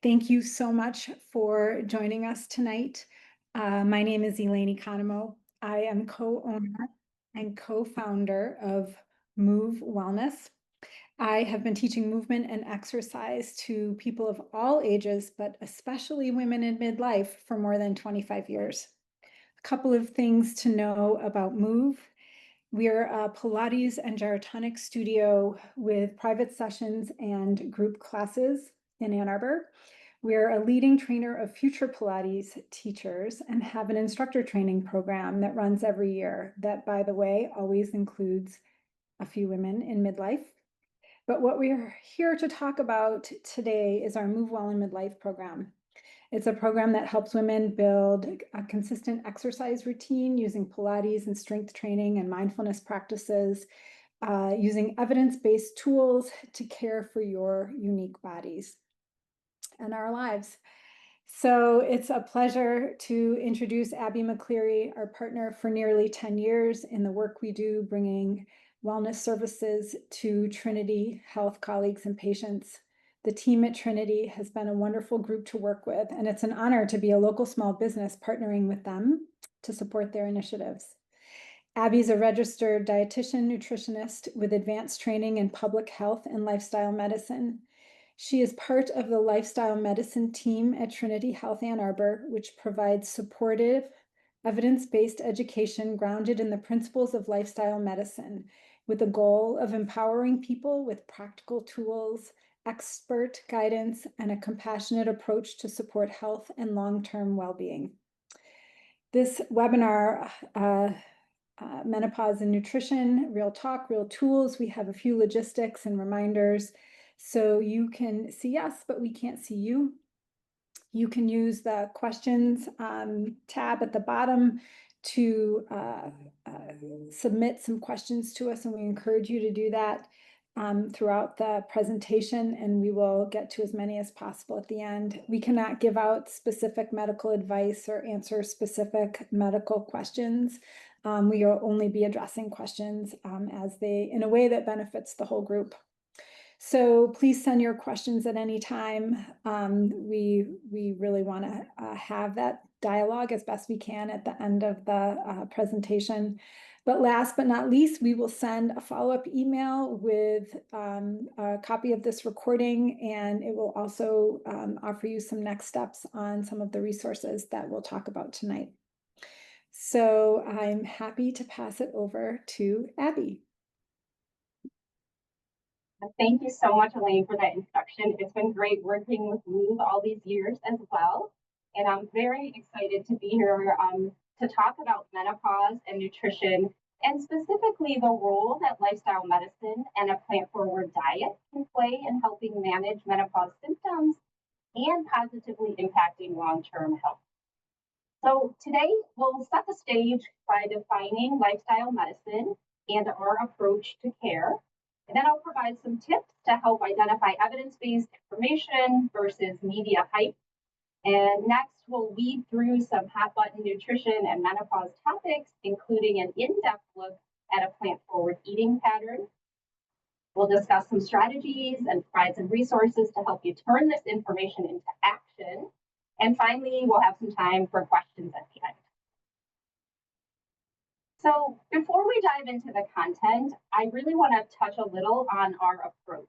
Thank you so much for joining us tonight. My name is Elaine Economou. I am co-owner and co-founder of Move Wellness. I have been teaching movement and exercise to people of all ages, but especially women in midlife for more than 25 years. A couple of things to know about Move. We're a Pilates and gyrotonic studio with private sessions and group classes in Ann Arbor. We're a leading trainer of future Pilates teachers and have an instructor training program that runs every year that, by the way, always includes a few women in midlife. But what we're here to talk about today is our Move Well in Midlife program. It's a program that helps women build a consistent exercise routine using Pilates and strength training and mindfulness practices, using evidence-based tools to care for your unique bodies and our lives. So it's a pleasure to introduce Abby McCleery, our partner for nearly 10 years in the work we do, bringing wellness services to Trinity Health colleagues and patients. The team at Trinity has been a wonderful group to work with, and it's an honor to be a local small business partnering with them to support their initiatives. Abby's a registered dietitian, nutritionist with advanced training in public health and lifestyle medicine. She is part of the lifestyle medicine team at Trinity Health Ann Arbor, which provides supportive, evidence-based education grounded in the principles of lifestyle medicine, with the goal of empowering people with practical tools, expert guidance, and a compassionate approach to support health and long-term well-being. This webinar, Menopause and Nutrition, Real Talk, Real Tools. We have a few logistics and reminders. So you can see us, but we can't see you. You can use the questions tab at the bottom to submit some questions to us, and we encourage you to do that throughout the presentation, and we will get to as many as possible at the end. We cannot give out specific medical advice or answer specific medical questions. We will only be addressing questions in a way that benefits the whole group. So please send your questions at any time. We really want to have that dialogue as best we can at the end of the presentation. But last but not least, we will send a follow-up email with a copy of this recording, and it will also offer you some next steps on some of the resources that we'll talk about tonight. So I'm happy to pass it over to Abby. Thank you so much, Elaine, for that introduction. It's been great working with Move all these years as well. And I'm very excited to be here to talk about menopause and nutrition, and specifically the role that lifestyle medicine and a plant-forward diet can play in helping manage menopause symptoms and positively impacting long-term health. So today, we'll set the stage by defining lifestyle medicine and our approach to care. And then I'll provide some tips to help identify evidence-based information versus media hype. And next, we'll weed through some hot-button nutrition and menopause topics, including an in-depth look at a plant-forward eating pattern. We'll discuss some strategies and provide some resources to help you turn this information into action. And finally, we'll have some time for questions at the end. So before we dive into the content, I really want to touch a little on our approach.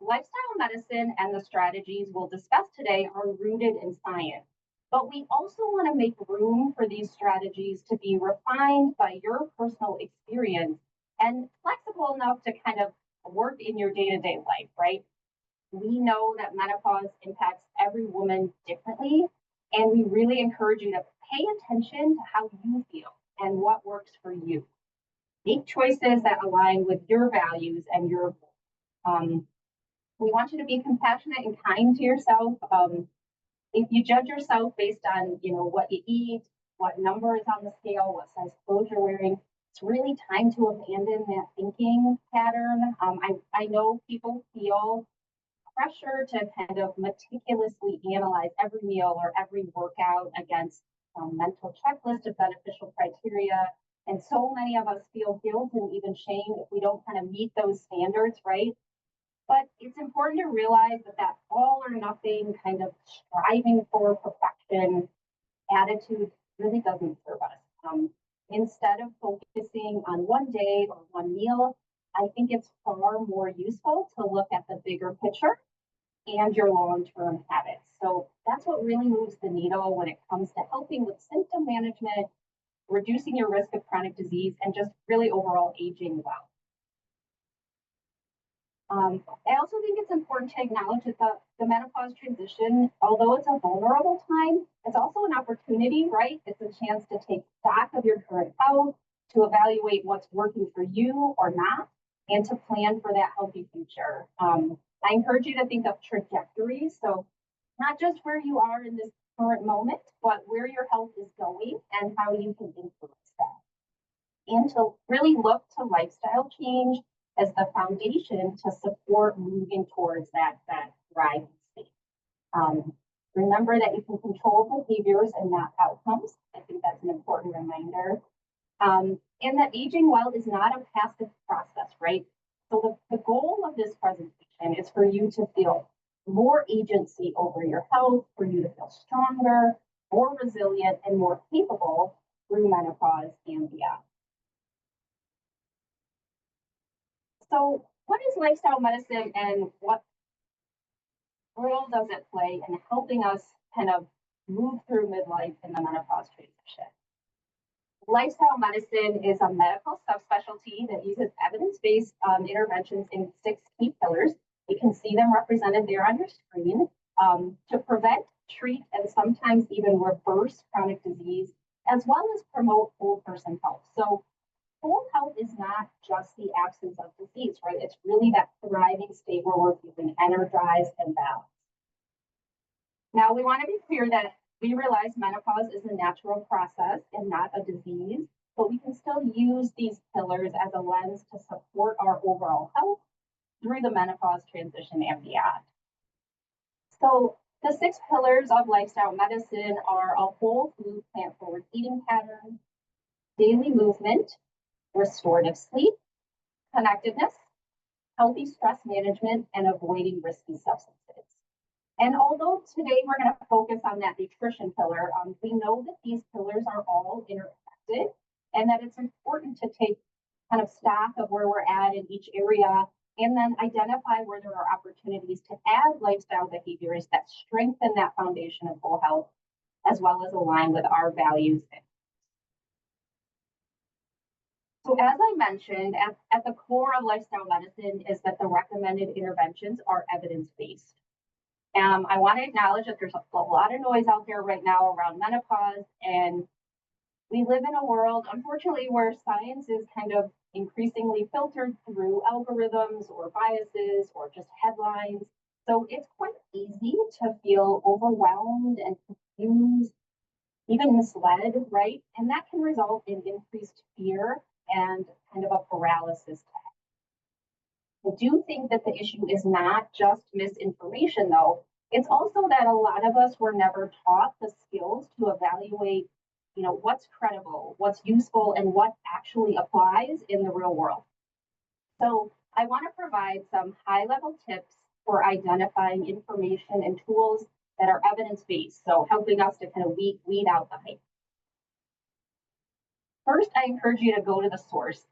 Lifestyle medicine and the strategies we'll discuss today are rooted in science, but we also want to make room for these strategies to be refined by your personal experience and flexible enough to kind of work in your day-to-day life, right? We know that menopause impacts every woman differently, and we really encourage you to pay attention to how you feel and what works for you. Make choices that align with your values and your goals. We want you to be compassionate and kind to yourself. If you judge yourself based on what you eat, what number is on the scale, what size clothes you're wearing, it's really time to abandon that thinking pattern. I know people feel pressure to kind of meticulously analyze every meal or every workout against some mental checklist of beneficial criteria. And so many of us feel guilt and even shame if we don't kind of meet those standards, right? But it's important to realize that that all or nothing kind of striving for perfection attitude really doesn't serve us. Instead of focusing on one day or one meal, I think it's far more useful to look at the bigger picture and your long term habits. So that's what really moves the needle when it comes to helping with symptom management, reducing your risk of chronic disease, and just really overall aging well. I also think it's important to acknowledge that the menopause transition, although it's a vulnerable time, it's also an opportunity, right? It's a chance to take stock of your current health, to evaluate what's working for you or not, and to plan for that healthy future. I encourage you to think of trajectories. So, not just where you are in this current moment, but where your health is going and how you can influence that. And to really look to lifestyle change as the foundation to support moving towards that thriving state. Remember that you can control behaviors and not outcomes. I think that's an important reminder. And that aging well is not a passive process, right? So the goal of this presentation is for you to feel more agency over your health, for you to feel stronger, more resilient, and more capable through menopause and beyond. So, what is lifestyle medicine and what role does it play in helping us kind of move through midlife and the menopause transition? Lifestyle medicine is a medical subspecialty that uses evidence based interventions in 6 key pillars. You can see them represented there on your screen to prevent, treat, and sometimes even reverse chronic disease, as well as promote whole person health. So, whole health is not just the absence of disease, right? It's really that thriving state where we're feeling energized and balanced. Now, we want to be clear that we realize menopause is a natural process and not a disease, but we can still use these pillars as a lens to support our overall health through the menopause transition and beyond. So, the 6 pillars of lifestyle medicine are a whole food, plant forward eating pattern, daily movement, restorative sleep, connectedness, healthy stress management, and avoiding risky substances. And although today we're going to focus on that nutrition pillar, we know that these pillars are all interconnected and that it's important to take kind of stock of where we're at in each area and then identify where there are opportunities to add lifestyle behaviors that strengthen that foundation of whole health as well as align with our values. So as I mentioned, at the core of lifestyle medicine is that the recommended interventions are evidence-based. I want to acknowledge that there's a lot of noise out there right now around menopause, and we live in a world, unfortunately, where science is kind of increasingly filtered through algorithms or biases or just headlines. So it's quite easy to feel overwhelmed and confused, even misled, right? And that can result in increased fear and kind of a paralysis test. I do think that the issue is not just misinformation, though. It's also that a lot of us were never taught the skills to evaluate, what's credible, what's useful, and what actually applies in the real world. So I want to provide some high-level tips for identifying information and tools that are evidence-based, so helping us to kind of weed out the hype. First, I encourage you to go to the source.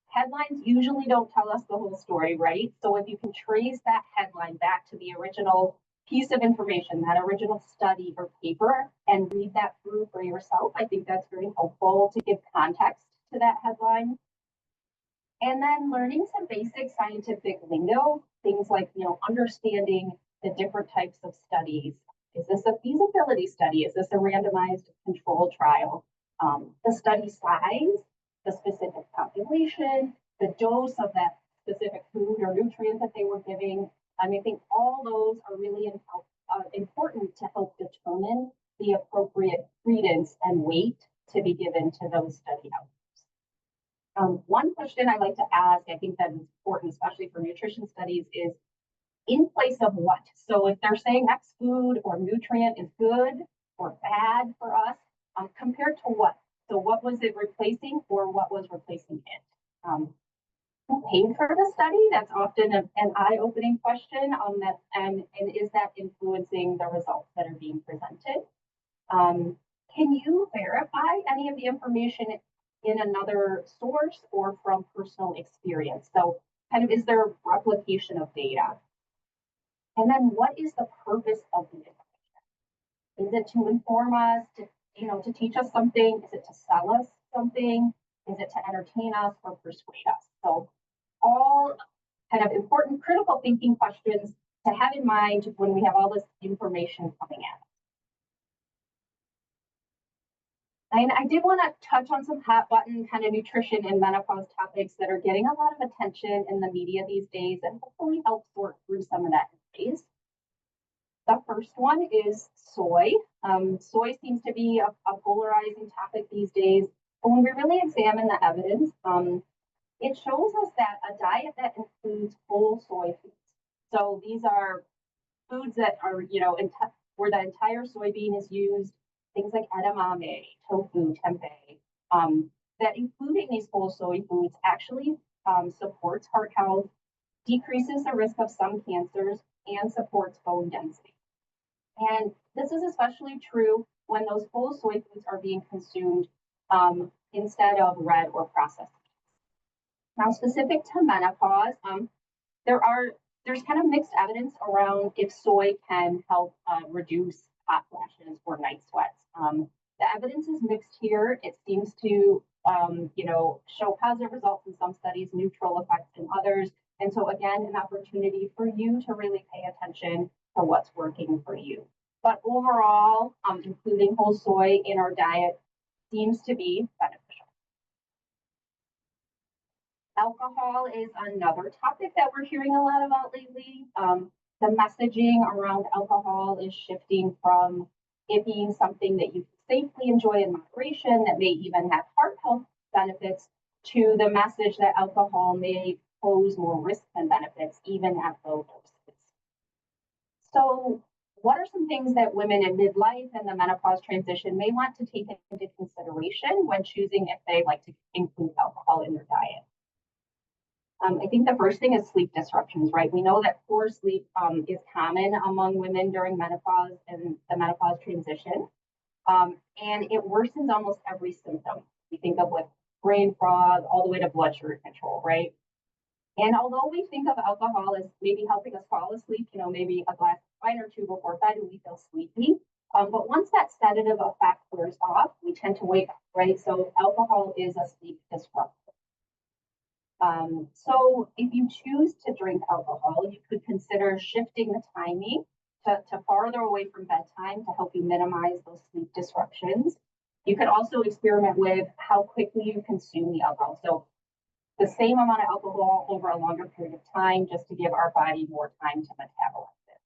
Headlines usually don't tell us the whole story, right? So if you can trace that headline back to the original piece of information, that original study or paper, and read that through for yourself, I think that's very helpful to give context to that headline. And then learning some basic scientific lingo, things like, understanding the different types of studies. Is this a feasibility study? Is this a randomized control trial? The study size, the specific population, the dose of that specific food or nutrient that they were giving. I think all those are really important to help determine the appropriate credence and weight to be given to those study outcomes. One question I like to ask, I think that is important, especially for nutrition studies, is in place of what? So if they're saying X food or nutrient is good or bad for us, compared to what? So what was it replacing or what was replacing it? Who paid for the study? That's often an eye-opening question. And is that influencing the results that are being presented? Um, can you verify any of the information in another source or from personal experience? So, kind of, is there replication of data? And then, what is the purpose of the information? Is it to inform us, to teach us something? Is it to sell us something? Is it to entertain us or persuade us? So, all kind of important critical thinking questions to have in mind when we have all this information coming at us. And I did want to touch on some hot button kind of nutrition and menopause topics that are getting a lot of attention in the media these days and hopefully help sort through some of that noise. The first one is soy. Soy seems to be a polarizing topic these days. But when we really examine the evidence, it shows us that a diet that includes whole soy foods. So these are foods that are, where the entire soybean is used, things like edamame, tofu, tempeh, that including these whole soy foods actually supports heart health, decreases the risk of some cancers, and supports bone density. And this is especially true when those whole soy foods are being consumed instead of red or processed. Now, specific to menopause, there's kind of mixed evidence around if soy can help reduce hot flashes or night sweats. The evidence is mixed here. It seems to, show positive results in some studies, neutral effects in others. And so again, an opportunity for you to really pay attention to what's working for you. But overall, including whole soy in our diet seems to be beneficial. Alcohol is another topic that we're hearing a lot about lately. The messaging around alcohol is shifting from it being something that you can safely enjoy in moderation, that may even have heart health benefits, to the message that alcohol may pose more risk than benefits, even at low doses. So, what are some things that women in midlife and the menopause transition may want to take into consideration when choosing if they like to include alcohol in their diet? I think the first thing is sleep disruptions, right? We know that poor sleep is common among women during menopause and the menopause transition. And it worsens almost every symptom. We think of like brain fog all the way to blood sugar control, right? And although we think of alcohol as maybe helping us fall asleep, maybe a glass of wine or two before bed and we feel sleepy. But once that sedative effect wears off, we tend to wake up, right? So alcohol is a sleep disruptor. So if you choose to drink alcohol, you could consider shifting the timing to farther away from bedtime to help you minimize those sleep disruptions. You could also experiment with how quickly you consume the alcohol. So the same amount of alcohol over a longer period of time, just to give our body more time to metabolize it.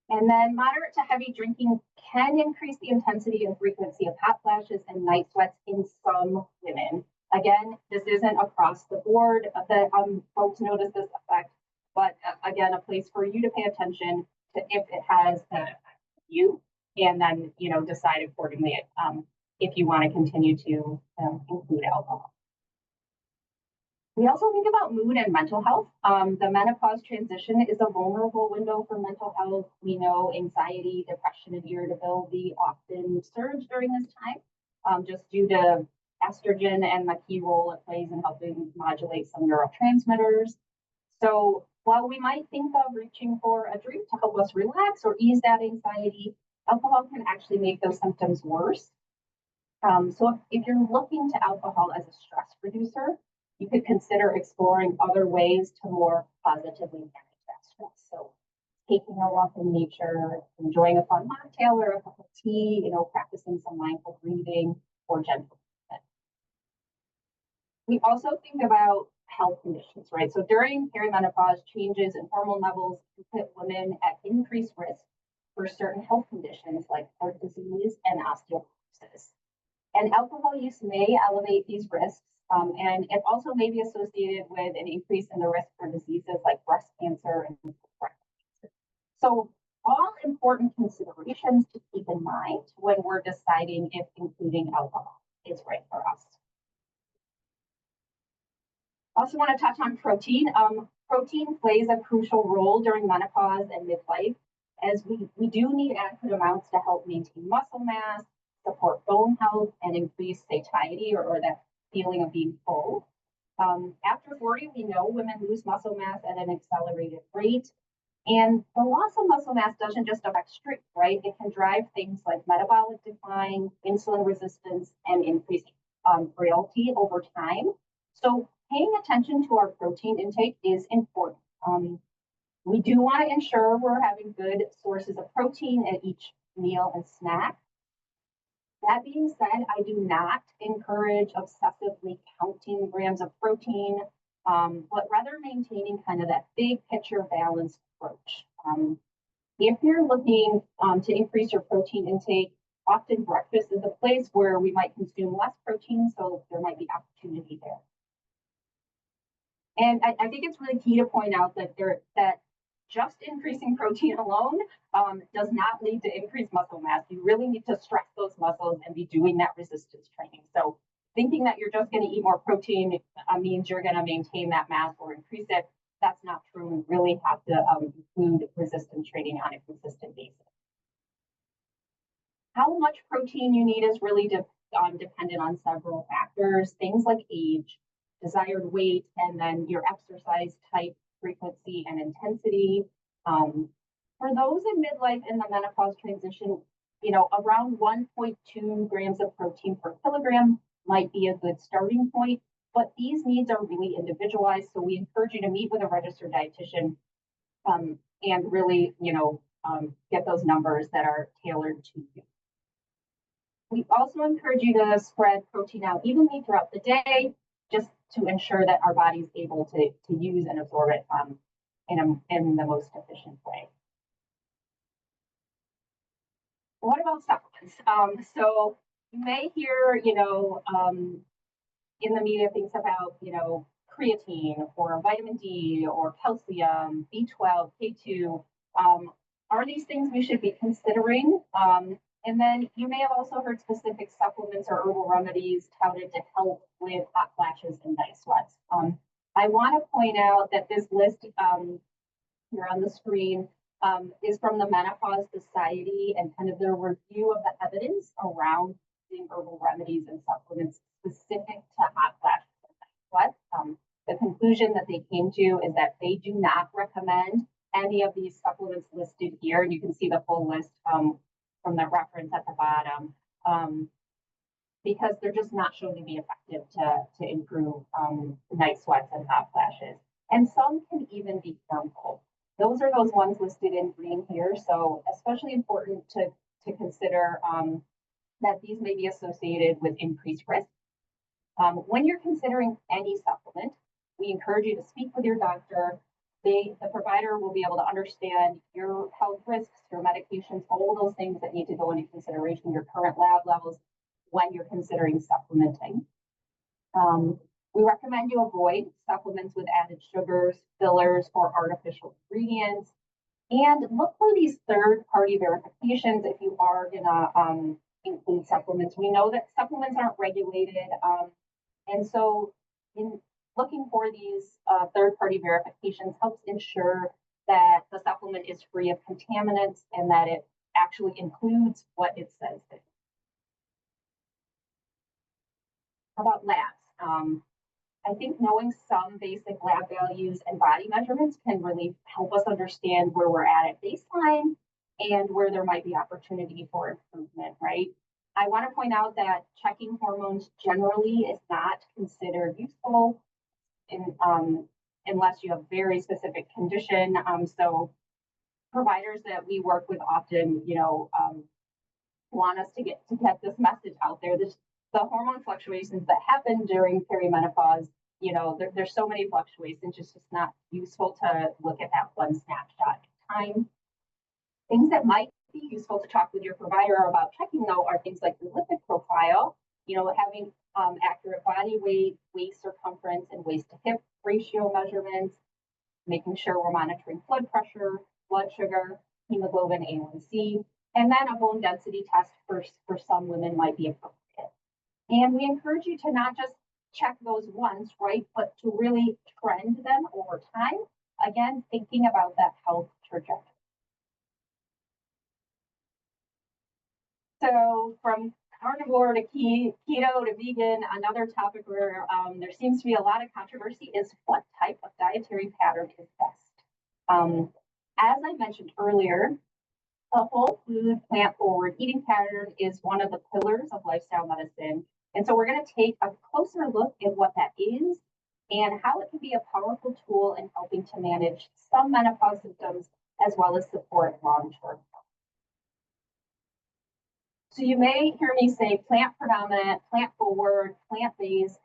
And then moderate to heavy drinking can increase the intensity and frequency of hot flashes and night sweats in some women. Again, this isn't across the board that folks notice this effect, but again, a place for you to pay attention to if it has you, and then decide accordingly if you want to continue to include alcohol. We also think about mood and mental health. The menopause transition is a vulnerable window for mental health. We know anxiety, depression, and irritability often surge during this time, just due to estrogen and the key role it plays in helping modulate some neurotransmitters. So while we might think of reaching for a drink to help us relax or ease that anxiety, alcohol can actually make those symptoms worse. So if you're looking to alcohol as a stress reducer, you could consider exploring other ways to more positively manage that stress. So taking a walk in nature, enjoying a fun mocktail or a cup of tea, practicing some mindful breathing or gentle movement. We also think about health conditions, right? So during perimenopause, changes in hormone levels can put women at increased risk for certain health conditions like heart disease and osteoporosis. And alcohol use may elevate these risks, and it also may be associated with an increase in the risk for diseases like breast cancer and breast cancer. So all important considerations to keep in mind when we're deciding if including alcohol is right for us. Also want to touch on protein. Protein plays a crucial role during menopause and midlife, as we do need adequate amounts to help maintain muscle mass, support bone health, and increase satiety or that feeling of being full. After 40, we know women lose muscle mass at an accelerated rate. And the loss of muscle mass doesn't just affect strength, right? It can drive things like metabolic decline, insulin resistance, and increased frailty over time. So paying attention to our protein intake is important. We do want to ensure we're having good sources of protein at each meal and snack. That being said, I do not encourage obsessively counting grams of protein, but rather maintaining kind of that big picture balanced approach. If you're looking to increase your protein intake, often breakfast is a place where we might consume less protein, so there might be opportunity there. And I think it's really key to point out that just increasing protein alone does not lead to increased muscle mass. You really need to stress those muscles and be doing that resistance training. So thinking that you're just going to eat more protein means you're going to maintain that mass or increase it. That's not true. We really have to include resistance training on a consistent basis. How much protein you need is really dependent on several factors, things like age, desired weight, and then your exercise type, frequency, and intensity. For those in midlife and the menopause transition, around 1.2 grams of protein per kilogram might be a good starting point, but these needs are really individualized. So we encourage you to meet with a registered dietitian and really, get those numbers that are tailored to you. We also encourage you to spread protein out evenly throughout the day, just to ensure that our body is able to use and absorb it in the most efficient way. What about supplements? So you may hear, in the media things about, creatine or vitamin D or calcium, B12, K2. Are these things we should be considering? And then you may have also heard specific supplements or herbal remedies touted to help with hot flashes and night sweats. I want to point out that this list here on the screen is from the Menopause Society and kind of their review of the evidence around using herbal remedies and supplements specific to hot flashes and night sweats. The conclusion that they came to is that they do not recommend any of these supplements listed here. And you can see the full list from the reference at the bottom, because they're just not shown to be effective to improve night sweats and hot flashes. And some can even be harmful. Those are those ones listed in green here. So especially important to consider that these may be associated with increased risk. When you're considering any supplement, we encourage you to speak with your doctor. The provider will be able to understand your health risks, your medications, all of those things that need to go into consideration, your current lab levels when you're considering supplementing. We recommend you avoid supplements with added sugars, fillers, or artificial ingredients. And look for these third-party verifications if you are going to include supplements. We know that supplements aren't regulated. And so in looking for these third-party verifications helps ensure that the supplement is free of contaminants and that it actually includes what it says. How about labs? I think knowing some basic lab values and body measurements can really help us understand where we're at baseline and where there might be opportunity for improvement, right? I want to point out that checking hormones generally is not considered useful unless you have very specific condition. So providers that we work with often, want us to get this message out there. The hormone fluctuations that happen during perimenopause, there's so many fluctuations, it's just not useful to look at that one snapshot in time. Things that might be useful to talk with your provider about checking, though, are things like the lipid profile, having accurate body weight, waist circumference, and waist to hip ratio measurements, making sure we're monitoring blood pressure, blood sugar, hemoglobin A1C, and then a bone density test for some women might be appropriate. And we encourage you to not just check those once, right? But to really trend them over time, again, thinking about that health trajectory. So from carnivore to keto to vegan, another topic where there seems to be a lot of controversy is what type of dietary pattern is best. As I mentioned earlier, a whole food, plant forward eating pattern is one of the pillars of lifestyle medicine. And so we're going to take a closer look at what that is and how it can be a powerful tool in helping to manage some menopause symptoms as well as support long-term. So you may hear me say plant predominant, plant forward, plant based.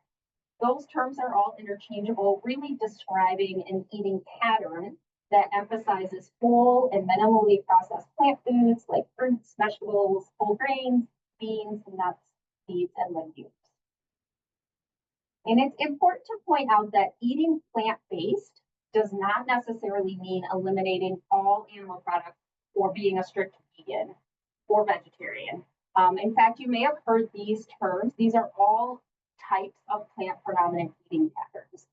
Those terms are all interchangeable, really describing an eating pattern that emphasizes whole and minimally processed plant foods like fruits, vegetables, whole grains, beans, nuts, seeds, and legumes. And it's important to point out that eating plant-based does not necessarily mean eliminating all animal products or being a strict vegan or vegetarian. In fact, you may have heard these terms. These are all types of plant predominant eating patterns.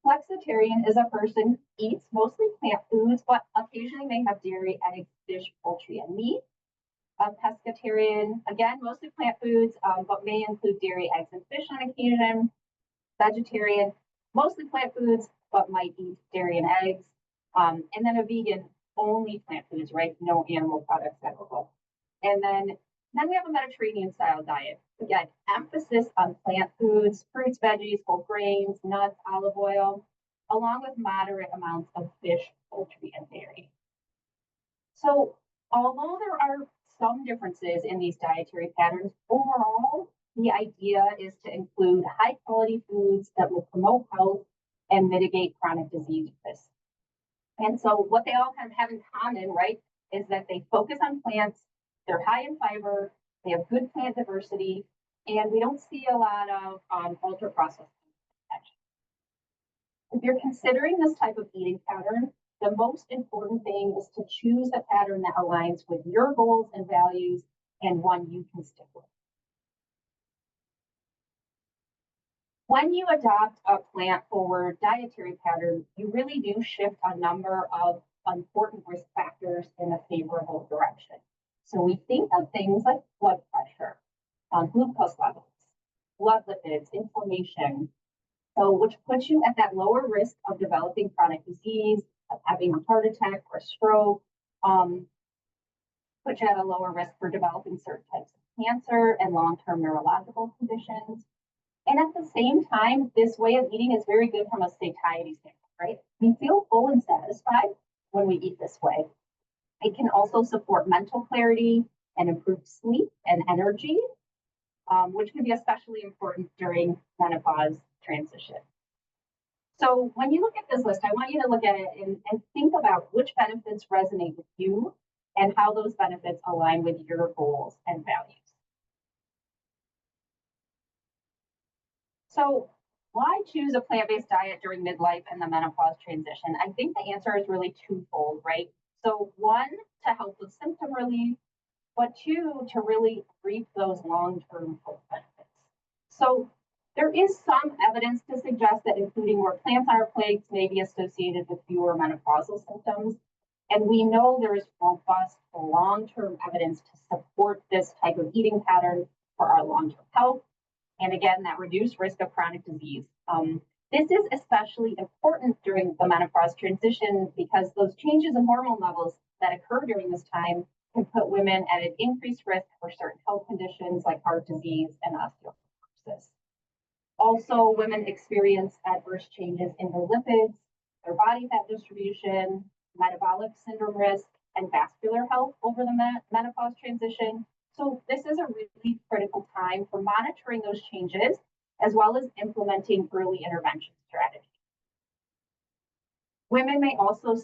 Flexitarian is a person who eats mostly plant foods, but occasionally may have dairy, eggs, fish, poultry, and meat. A pescatarian, again, mostly plant foods, but may include dairy, eggs, and fish on occasion. Vegetarian, mostly plant foods, but might eat dairy and eggs. And then a vegan, only plant foods, right? No animal products at all. And then we have a Mediterranean style diet. Again, emphasis on plant foods, fruits, veggies, whole grains, nuts, olive oil, along with moderate amounts of fish, poultry, and dairy. So although there are some differences in these dietary patterns, overall, the idea is to include high quality foods that will promote health and mitigate chronic disease risk. And so what they all kind of have in common, right, is that they focus on plants, they're high in fiber, they have good plant diversity, and we don't see a lot of ultra processed foods. If you're considering this type of eating pattern, the most important thing is to choose a pattern that aligns with your goals and values and one you can stick with. When you adopt a plant-forward dietary pattern, you really do shift a number of important risk factors in a favorable direction. So we think of things like blood pressure, glucose levels, blood lipids, inflammation, so which puts you at that lower risk of developing chronic disease, of having a heart attack or a stroke, put you at a lower risk for developing certain types of cancer and long-term neurological conditions. And at the same time, this way of eating is very good from a satiety standpoint, right? We feel full and satisfied when we eat this way. It can also support mental clarity and improve sleep and energy, which can be especially important during menopause transition. So when you look at this list, I want you to look at it and think about which benefits resonate with you and how those benefits align with your goals and values. So why choose a plant-based diet during midlife and the menopause transition? I think the answer is really twofold, right? So one, to help with symptom relief, but two, to really reap those long-term health benefits. So there is some evidence to suggest that including more plants on our plates may be associated with fewer menopausal symptoms. And we know there is robust long-term evidence to support this type of eating pattern for our long-term health. And again, that reduced risk of chronic disease. This is especially important during the menopause transition because those changes in hormone levels that occur during this time can put women at an increased risk for certain health conditions like heart disease and osteoporosis. Also, women experience adverse changes in their lipids, their body fat distribution, metabolic syndrome risk, and vascular health over the menopause transition. So this is a really critical time for monitoring those changes, as well as implementing early intervention strategies. Women may also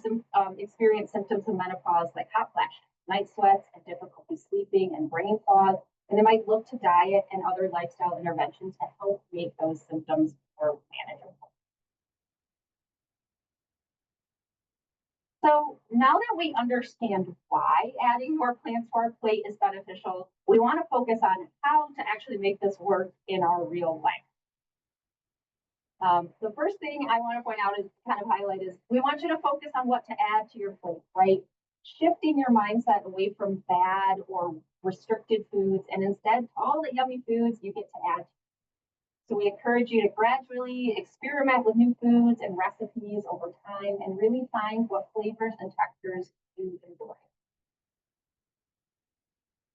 experience symptoms of menopause like hot flashes, night sweats, and difficulty sleeping and brain fog, and they might look to diet and other lifestyle interventions to help make those symptoms more manageable. So now that we understand why adding more plants to our plate is beneficial, we want to focus on how to actually make this work in our real life. The first thing I want to point out is kind of highlight is we want you to focus on what to add to your plate, right? Shifting your mindset away from bad or restricted foods and instead all the yummy foods you get to add. So we encourage you to gradually experiment with new foods and recipes over time and really find what flavors and textures you enjoy.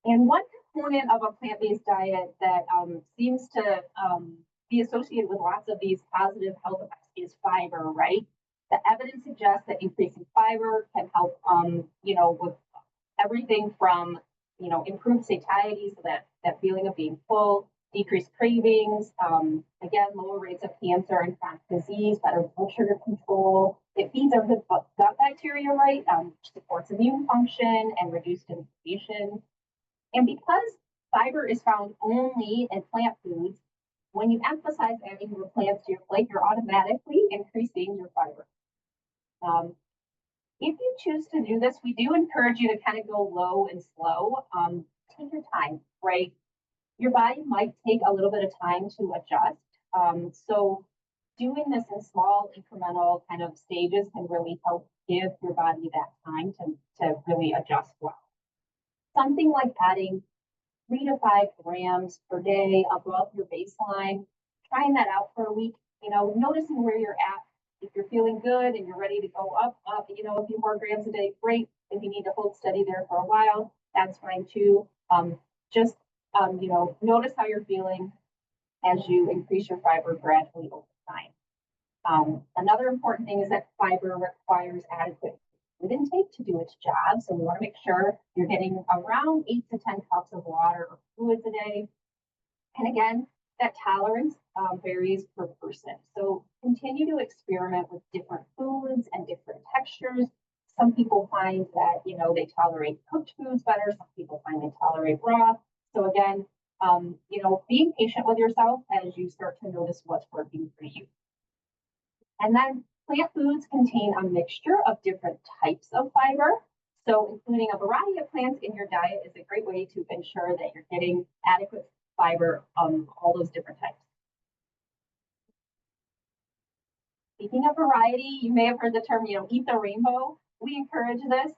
And one component of a plant-based diet that seems to be associated with lots of these positive health effects is fiber, right? The evidence suggests that increasing fiber can help, with everything from, improved satiety, so that feeling of being full, decreased cravings, again, lower rates of cancer and chronic disease, better blood sugar control. It feeds our good gut bacteria, right? Which supports immune function and reduced inflammation. And because fiber is found only in plant foods, when you emphasize adding more plants to your plate, you're automatically increasing your fiber. If you choose to do this, we do encourage you to kind of go low and slow. Take your time, right? Your body might take a little bit of time to adjust. So doing this in small incremental kind of stages can really help give your body that time to really adjust well. Something like adding 3 to 5 grams per day above your baseline, trying that out for a week, noticing where you're at. If you're feeling good and you're ready to go up, a few more grams a day, great. If you need to hold steady there for a while, that's fine too. Just, notice how you're feeling as you increase your fiber gradually over time. Another important thing is that fiber requires adequate food intake to do its job. So we want to make sure you're getting around 8 to 10 cups of water or fluids a day. And again, that tolerance varies per person. So continue to experiment with different foods and different textures. Some people find that, they tolerate cooked foods better. Some people find they tolerate raw. So again, being patient with yourself as you start to notice what's working for you. And then plant foods contain a mixture of different types of fiber. So including a variety of plants in your diet is a great way to ensure that you're getting adequate fiber all those different types. Speaking of variety, you may have heard the term, eat the rainbow. We encourage this.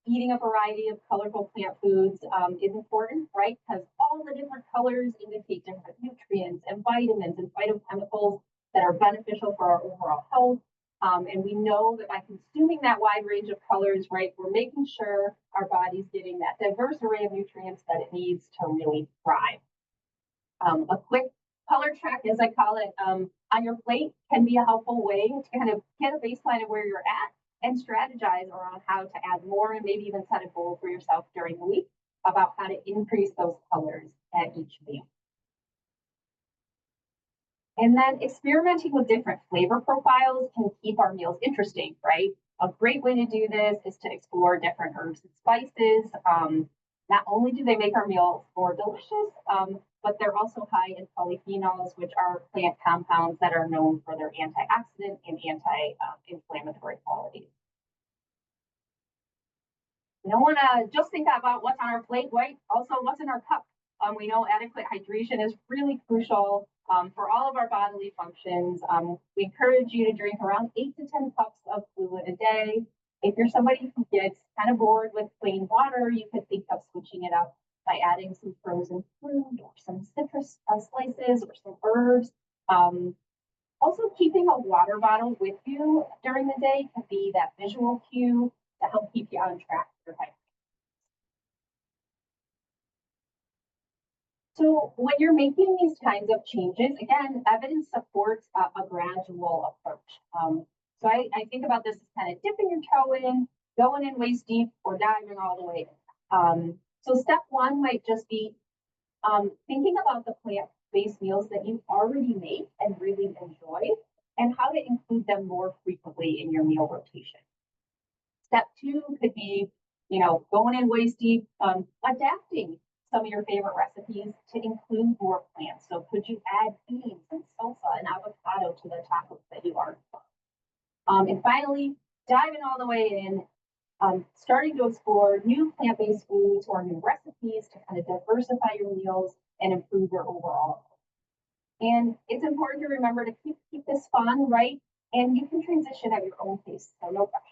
Eating a variety of colorful plant foods is important, right? Because all the different colors indicate different nutrients and vitamins and phytochemicals that are beneficial for our overall health. And we know that by consuming that wide range of colors, right, we're making sure our body's getting that diverse array of nutrients that it needs to really thrive. A quick color check, as I call it, on your plate can be a helpful way to kind of get a baseline of where you're at and strategize around how to add more and maybe even set a goal for yourself during the week about how to increase those colors at each meal. And then experimenting with different flavor profiles can keep our meals interesting, right? A great way to do this is to explore different herbs and spices. Not only do they make our meals more delicious, but they're also high in polyphenols, which are plant compounds that are known for their antioxidant and anti-inflammatory qualities. We don't want to just think about what's on our plate, right? Also, what's in our cup. We know adequate hydration is really crucial for all of our bodily functions. We encourage you to drink around 8 to 10 cups of fluid a day. If you're somebody who gets kind of bored with plain water, you could think of switching it up by adding some frozen fruit or some citrus slices or some herbs. Also, keeping a water bottle with you during the day can be that visual cue to help keep you on track for your hydration. So when you're making these kinds of changes, again, evidence supports a gradual approach. So I think about this as kind of dipping your toe in, going in waist deep, or diving all the way in. So step one might just be thinking about the plant-based meals that you've already made and really enjoy, and how to include them more frequently in your meal rotation. Step two could be, going in waist deep, adapting some of your favorite recipes to include more plants. So could you add beans and salsa and avocado to the tacos that you already love? And finally, diving all the way in, starting to explore new plant-based foods or new recipes to kind of diversify your meals and improve your overall health. And it's important to remember to keep this fun, right? And you can transition at your own pace, so no pressure.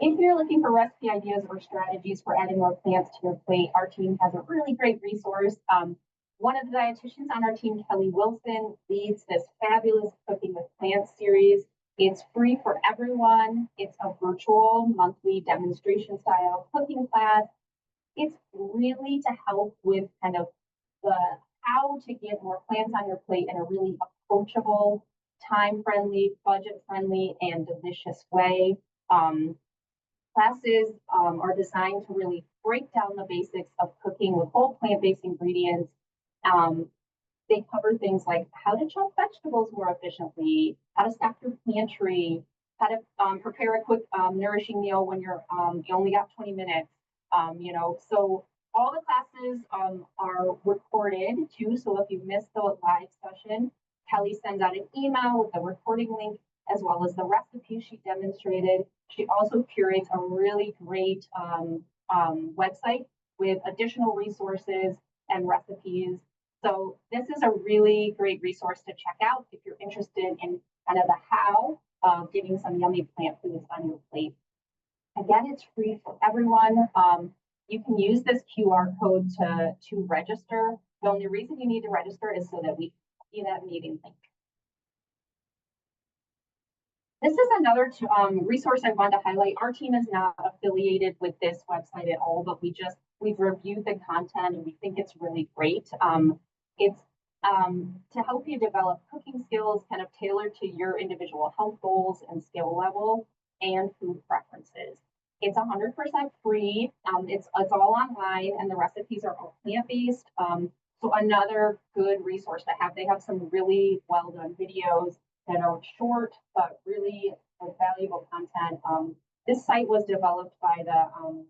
If you're looking for recipe ideas or strategies for adding more plants to your plate, our team has a really great resource. One of the dietitians on our team, Kelly Wilson, leads this fabulous Cooking with Plants series. It's free for everyone. It's a virtual monthly demonstration style cooking class. It's really to help with kind of the how to get more plants on your plate in a really approachable, time friendly, budget friendly, and delicious way. Um, Classes are designed to really break down the basics of cooking with whole plant-based ingredients. Um, they cover things like how to chop vegetables more efficiently, how to stack your pantry, how to prepare a quick, nourishing meal when you only got 20 minutes. So all the classes are recorded too. So if you missed the live session, Kelly sends out an email with the recording link as well as the recipe she demonstrated. She also curates a really great website with additional resources and recipes. So this is a really great resource to check out if you're interested in kind of the how of getting some yummy plant foods on your plate. Again, it's free for everyone. You can use this QR code to register. The only reason you need to register is so that we see that meeting link. This is another resource I want to highlight. Our team is not affiliated with this website at all, but we've reviewed the content and we think it's really great. It's to help you develop cooking skills kind of tailored to your individual health goals and skill level and food preferences. It's 100% free. It's all online and the recipes are all plant-based. So another good resource to have. They have some really well done videos that are short but really valuable content. This site was developed by the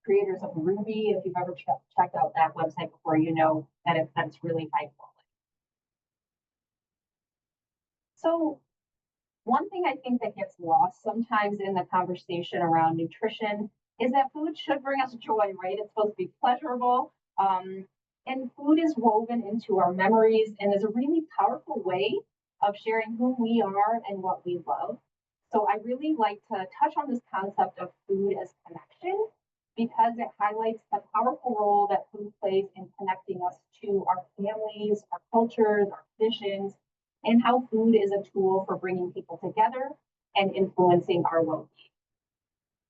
creators of Ruby. If you've ever checked out that website before, you know that that's really high quality. So one thing I think that gets lost sometimes in the conversation around nutrition is that food should bring us joy, right? It's supposed to be pleasurable. And food is woven into our memories and is a really powerful way of sharing who we are and what we love. So I really like to touch on this concept of food as connection because it highlights the powerful role that food plays in connecting us to our families, our cultures, our traditions, and how food is a tool for bringing people together and influencing our well-being.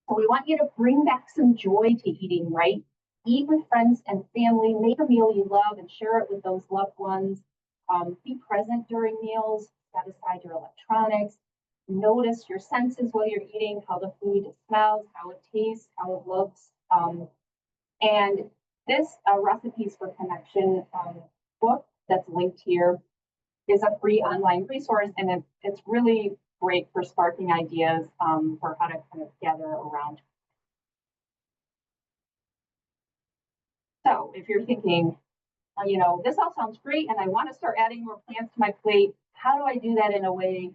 So we want you to bring back some joy to eating, right? Eat with friends and family, make a meal you love and share it with those loved ones. Be present during meals, set aside your electronics, notice your senses while you're eating, how the food smells, how it tastes, how it looks. And this Recipes for Connection book that's linked here is a free online resource, and it's really great for sparking ideas for how to kind of gather around. So if you're thinking, this all sounds great, and I want to start adding more plants to my plate, how do I do that in a way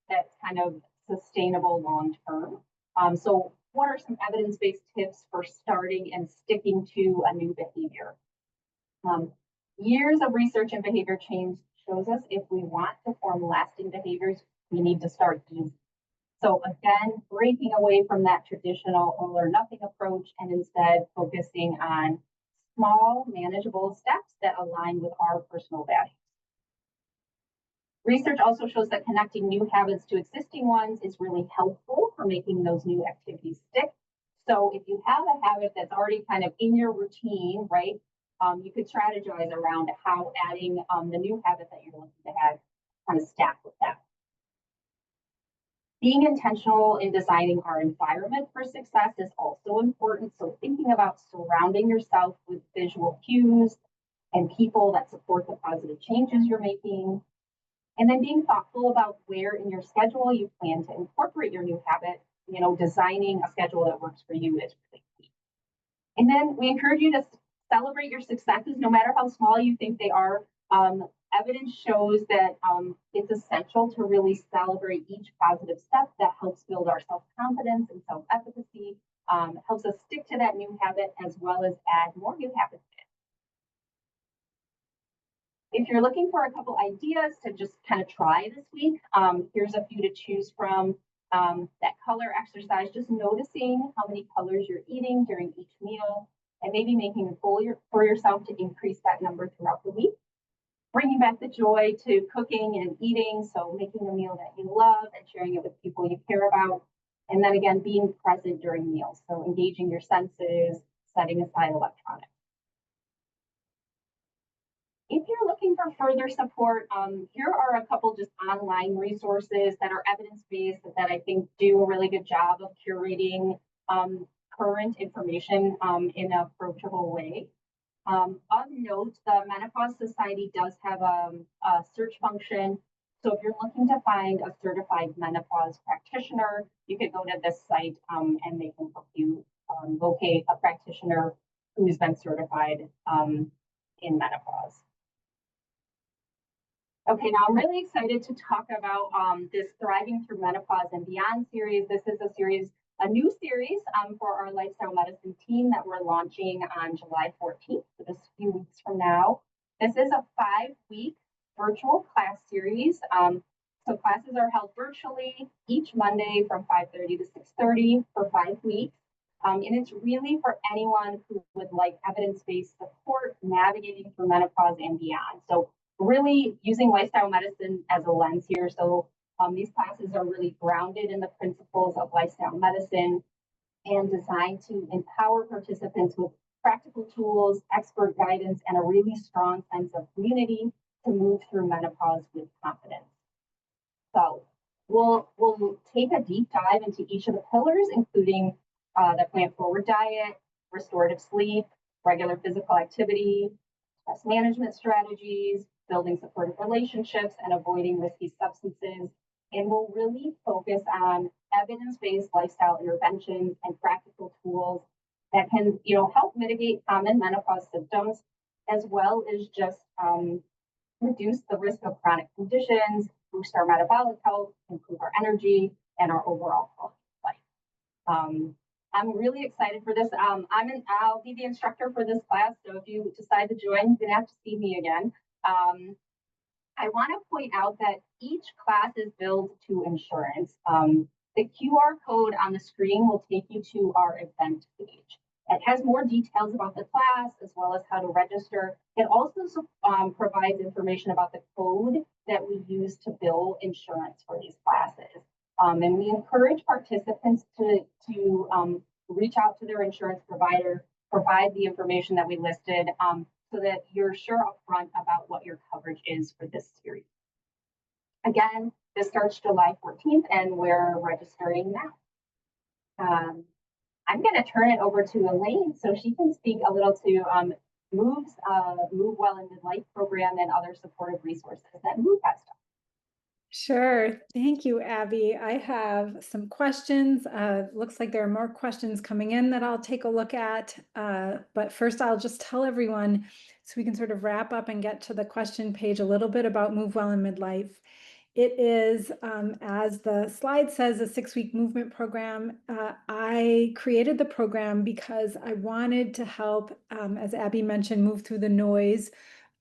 that's kind of sustainable long term? So what are some evidence-based tips for starting and sticking to a new behavior? Years of research and behavior change shows us if we want to form lasting behaviors, we need to start easy. So again, breaking away from that traditional all or nothing approach and instead focusing on small, manageable steps that align with our personal values. Research also shows that connecting new habits to existing ones is really helpful for making those new activities stick. So if you have a habit that's already kind of in your routine, right, you could strategize around how adding the new habit that you're looking to have kind of stack with that. Being intentional in designing our environment for success is also important. So thinking about surrounding yourself with visual cues and people that support the positive changes you're making. And then being thoughtful about where in your schedule you plan to incorporate your new habit. Designing a schedule that works for you is really key. And then we encourage you to celebrate your successes, no matter how small you think they are. Evidence shows that it's essential to really celebrate each positive step that helps build our self-confidence and self-efficacy, helps us stick to that new habit as well as add more new habits. If you're looking for a couple ideas to just kind of try this week, here's a few to choose from. That color exercise, just noticing how many colors you're eating during each meal, and maybe making a goal for yourself to increase that number throughout the week. Bringing back the joy to cooking and eating, so making a meal that you love and sharing it with people you care about. And then again, being present during meals, so engaging your senses, setting aside electronics. If you're looking for further support, here are a couple just online resources that are evidence-based that I think do a really good job of curating current information in an approachable way. Of note, the Menopause Society does have a search function. So if you're looking to find a certified menopause practitioner, you could go to this site and they can help you locate a practitioner who's been certified in menopause. Okay, now I'm really excited to talk about this Thriving Through Menopause and Beyond series. This is a new series for our lifestyle medicine team that we're launching on July 14th, so just a few weeks from now. This is a 5-week virtual class series. So classes are held virtually each Monday from 5:30 to 6:30 for 5 weeks. And it's really for anyone who would like evidence-based support navigating through menopause and beyond. So really using lifestyle medicine as a lens here. So these classes are really grounded in the principles of lifestyle medicine and designed to empower participants with practical tools, expert guidance, and a really strong sense of community to move through menopause with confidence. So we'll take a deep dive into each of the pillars, including the plant-forward diet, restorative sleep, regular physical activity, stress management strategies, building supportive relationships, and avoiding risky substances. And we'll really focus on evidence-based lifestyle interventions and practical tools that can, help mitigate common menopause symptoms, as well as just reduce the risk of chronic conditions, boost our metabolic health, improve our energy, and our overall quality of life. I'm really excited for this. I'll be the instructor for this class, so if you decide to join, you're gonna have to see me again. I want to point out that each class is billed to insurance. The QR code on the screen will take you to our event page. It has more details about the class as well as how to register. It also provides information about the code that we use to bill insurance for these classes. And we encourage participants to reach out to their insurance provider, provide the information that we listed, so that you're sure upfront about what your coverage is for this series. Again, this starts July 14th, and we're registering now. I'm going to turn it over to Elaine so she can speak a little to Move Well in Midlife program and other supportive resources that Move has done. Sure. Thank you, Abby. I have some questions. Looks like there are more questions coming in that I'll take a look at. But first, I'll just tell everyone so we can sort of wrap up and get to the question page a little bit about Move Well in Midlife. It is, as the slide says, a 6-week movement program. I created the program because I wanted to help, as Abby mentioned, move through the noise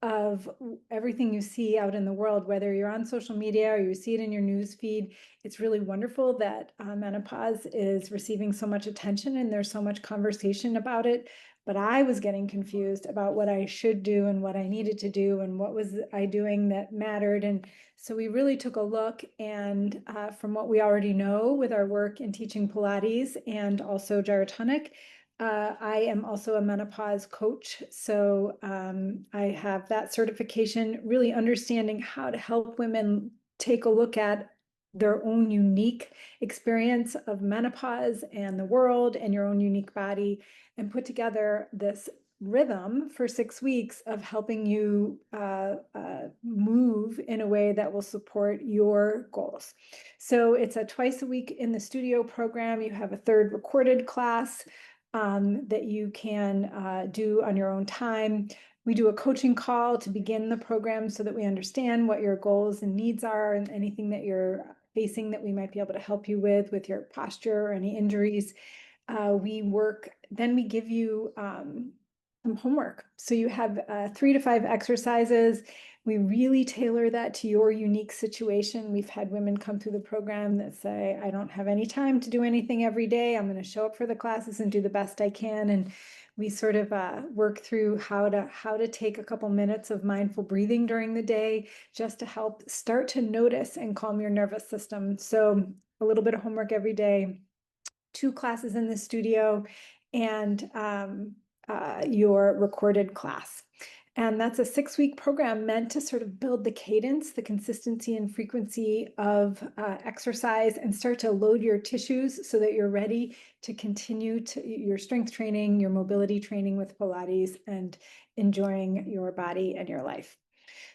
of everything you see out in the world, whether you're on social media or you see it in your news feed. It's really wonderful that menopause is receiving so much attention and there's so much conversation about it. But I was getting confused about what I should do and what I needed to do and what was I doing that mattered. And so we really took a look, and from what we already know with our work in teaching Pilates and also gyrotonic, I am also a menopause coach, so I have that certification, really understanding how to help women take a look at their own unique experience of menopause and the world and your own unique body, and put together this rhythm for 6 weeks of helping you move in a way that will support your goals. So it's a twice a week in the studio program. You have a third recorded class that you can do on your own time. We do a coaching call to begin the program so that we understand what your goals and needs are and anything that you're facing that we might be able to help you with your posture or any injuries. Then we give you some homework. So you have 3 to 5 exercises. We really tailor that to your unique situation. We've had women come through the program that say, I don't have any time to do anything every day. I'm going to show up for the classes and do the best I can. And we sort of work through how to take a couple minutes of mindful breathing during the day just to help start to notice and calm your nervous system. So a little bit of homework every day, 2 classes in the studio, and your recorded class. And that's a 6-week program meant to sort of build the cadence, the consistency and frequency of exercise, and start to load your tissues so that you're ready to continue to your strength training, your mobility training with Pilates, and enjoying your body and your life.